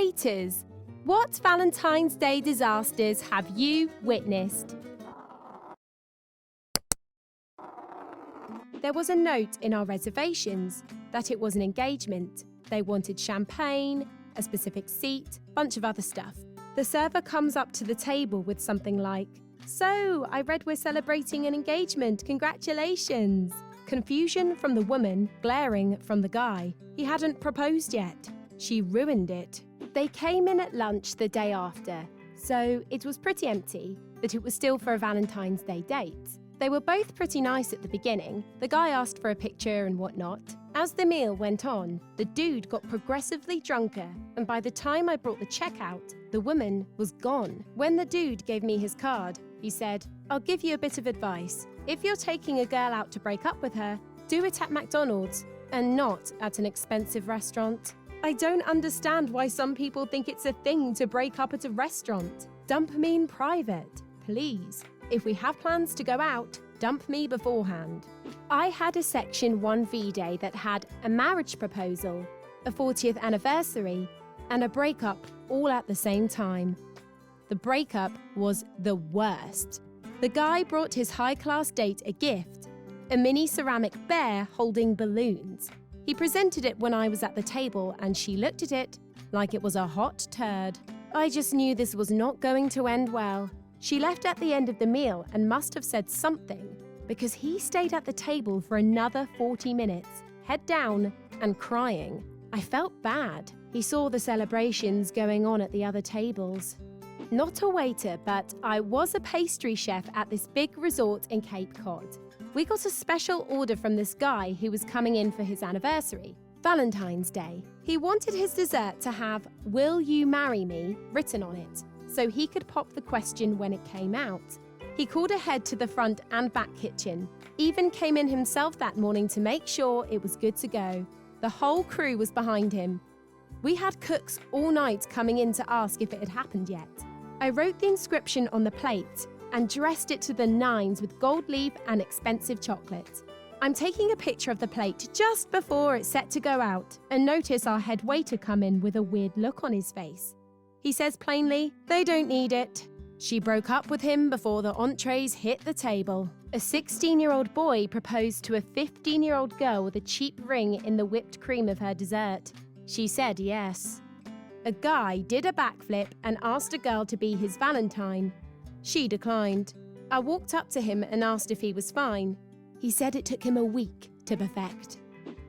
Waiters, what Valentine's Day disasters have you witnessed? There was a note in our reservations that it was an engagement. They wanted champagne, a specific seat, bunch of other stuff. The server comes up to the table with something like, "So, I read we're celebrating an engagement. Congratulations." Confusion from the woman, glaring from the guy. He hadn't proposed yet. She ruined it. They came in at lunch the day after, so it was pretty empty, but it was still for a Valentine's Day date. They were both pretty nice at the beginning. The guy asked for a picture and whatnot. As the meal went on, the dude got progressively drunker, and by the time I brought the check out, the woman was gone. When the dude gave me his card, he said, "I'll give you a bit of advice. If you're taking a girl out to break up with her, do it at McDonald's and not at an expensive restaurant." I don't understand why some people think it's a thing to break up at a restaurant. Dump me in private, please. If we have plans to go out, dump me beforehand. I had a Section 1V day that had a marriage proposal, a 40th anniversary, and a breakup all at the same time. The breakup was the worst. The guy brought his high-class date a gift, a mini ceramic bear holding balloons. He presented it when I was at the table and she looked at it like it was a hot turd. I just knew this was not going to end well. She left at the end of the meal and must have said something because he stayed at the table for another 40 minutes, head down and crying. I felt bad. He saw the celebrations going on at the other tables. Not a waiter, but I was a pastry chef at this big resort in Cape Cod. We got a special order from this guy who was coming in for his anniversary, Valentine's Day. He wanted his dessert to have "Will you marry me?" written on it, so he could pop the question when it came out. He called ahead to the front and back kitchen, even came in himself that morning to make sure it was good to go. The whole crew was behind him. We had cooks all night coming in to ask if it had happened yet. I wrote the inscription on the plate and dressed it to the nines with gold leaf and expensive chocolate. I'm taking a picture of the plate just before it's set to go out and notice our head waiter come in with a weird look on his face. He says plainly, "They don't need it." She broke up with him before the entrees hit the table. A 16-year-old boy proposed to a 15-year-old girl with a cheap ring in the whipped cream of her dessert. She said yes. A guy did a backflip and asked a girl to be his Valentine. She declined. I walked up to him and asked if he was fine. He said it took him a week to perfect.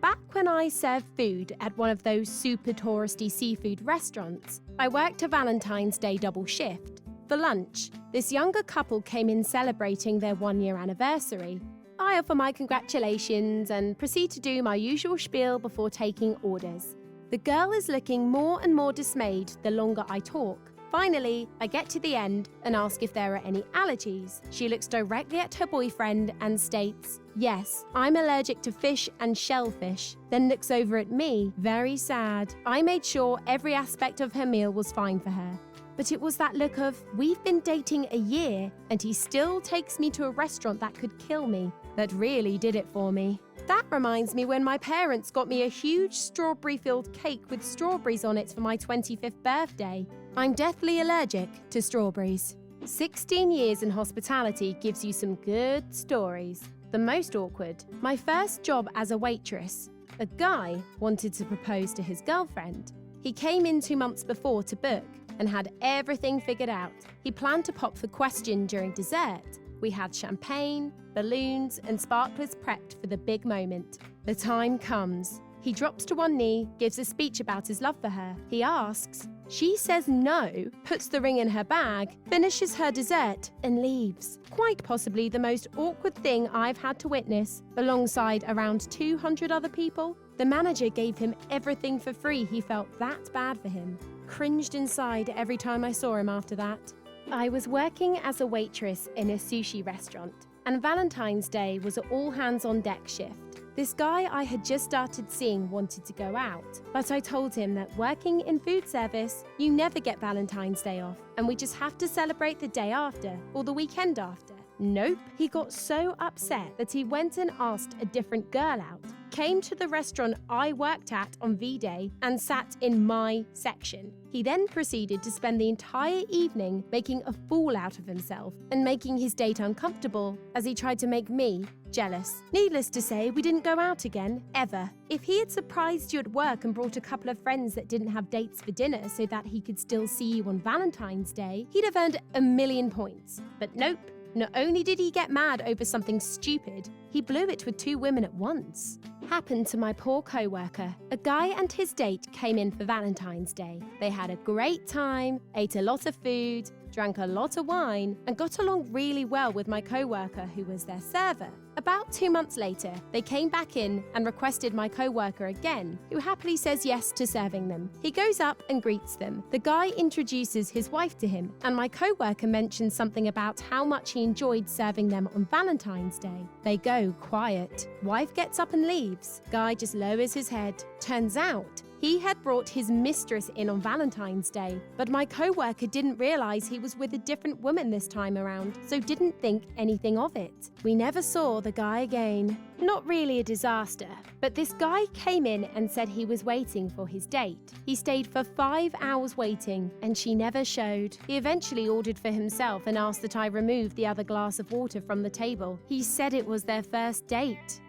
Back when I served food at one of those super touristy seafood restaurants, I worked a Valentine's Day double shift. For lunch, this younger couple came in celebrating their 1-year anniversary. I offer my congratulations and proceed to do my usual spiel before taking orders. The girl is looking more and more dismayed the longer I talk. Finally, I get to the end and ask if there are any allergies. She looks directly at her boyfriend and states, "Yes, I'm allergic to fish and shellfish," then looks over at me, very sad. I made sure every aspect of her meal was fine for her. But it was that look of, "We've been dating a year and he still takes me to a restaurant that could kill me," that really did it for me. That reminds me when my parents got me a huge strawberry-filled cake with strawberries on it for my 25th birthday. I'm deathly allergic to strawberries. 16 years in hospitality gives you some good stories. The most awkward, my first job as a waitress. A guy wanted to propose to his girlfriend. He came in 2 months before to book and had everything figured out. He planned to pop the question during dessert. We had champagne, balloons, and sparklers prepped for the big moment. The time comes. He drops to one knee, gives a speech about his love for her. He asks. She says no, puts the ring in her bag, finishes her dessert, and leaves. Quite possibly the most awkward thing I've had to witness, alongside around 200 other people. The manager gave him everything for free. He felt that bad for him. Cringed inside every time I saw him after that. I was working as a waitress in a sushi restaurant, and Valentine's Day was an all-hands-on-deck shift. This guy I had just started seeing wanted to go out, but I told him that working in food service, you never get Valentine's Day off, and we just have to celebrate the day after or the weekend after. Nope, he got so upset that he went and asked a different girl out. came to the restaurant I worked at on V-Day and sat in my section. He then proceeded to spend the entire evening making a fool out of himself and making his date uncomfortable as he tried to make me jealous. Needless to say, we didn't go out again, ever. If he had surprised you at work and brought a couple of friends that didn't have dates for dinner so that he could still see you on Valentine's Day, he'd have earned 1,000,000 points. But nope. Not only did he get mad over something stupid, he blew it with 2 women at once. Happened to my poor co-worker. A guy and his date came in for Valentine's Day. They had a great time, ate a lot of food, drank a lot of wine, and got along really well with my co-worker who was their server. About 2 months later, they came back in and requested my co-worker again, who happily says yes to serving them. He goes up and greets them. The guy introduces his wife to him, and my co-worker mentions something about how much he enjoyed serving them on Valentine's Day. They go quiet. Wife gets up and leaves. Guy just lowers his head. Turns out, he had brought his mistress in on Valentine's Day, but my co-worker didn't realize he was with a different woman this time around, so didn't think anything of it. We never saw the guy again. Not really a disaster, but this guy came in and said he was waiting for his date. He stayed for 5 hours waiting, and she never showed. He eventually ordered for himself and asked that I remove the other glass of water from the table. He said it was their first date.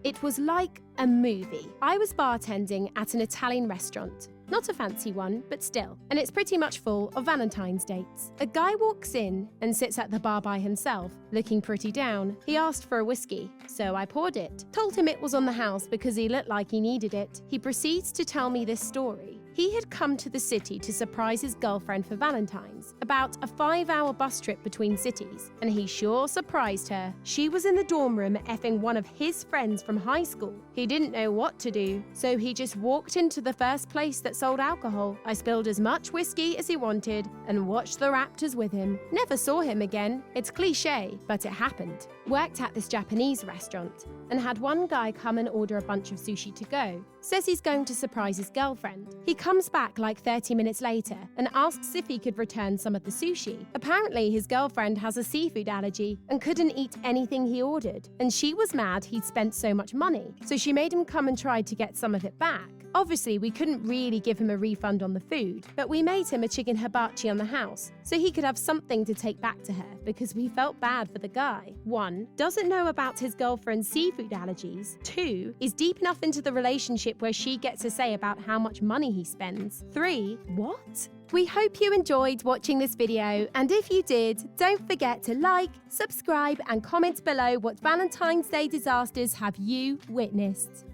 It was like a movie. I was bartending at an Italian restaurant. Not a fancy one, but still. And it's pretty much full of Valentine's dates. A guy walks in and sits at the bar by himself, looking pretty down. He asked for a whiskey, so I poured it. Told him it was on the house because he looked like he needed it. He proceeds to tell me this story. He had come to the city to surprise his girlfriend for Valentine's, about a 5-hour bus trip between cities, and he sure surprised her. She was in the dorm room effing one of his friends from high school. He didn't know what to do, so he just walked into the first place that sold alcohol. I spilled as much whiskey as he wanted and watched the Raptors with him. Never saw him again. It's cliche, but it happened. Worked at this Japanese restaurant and had one guy come and order a bunch of sushi to go. Says he's going to surprise his girlfriend. He comes back like 30 minutes later and asks if he could return some of the sushi. Apparently, his girlfriend has a seafood allergy and couldn't eat anything he ordered, and she was mad he'd spent so much money, so she made him come and try to get some of it back. Obviously, we couldn't really give him a refund on the food, but we made him a chicken hibachi on the house so he could have something to take back to her because we felt bad for the guy. 1, doesn't know about his girlfriend's seafood allergies. 2, is deep enough into the relationship where she gets a say about how much money he spends. 3, what? We hope you enjoyed watching this video, and if you did, don't forget to like, subscribe, and comment below what Valentine's Day disasters have you witnessed.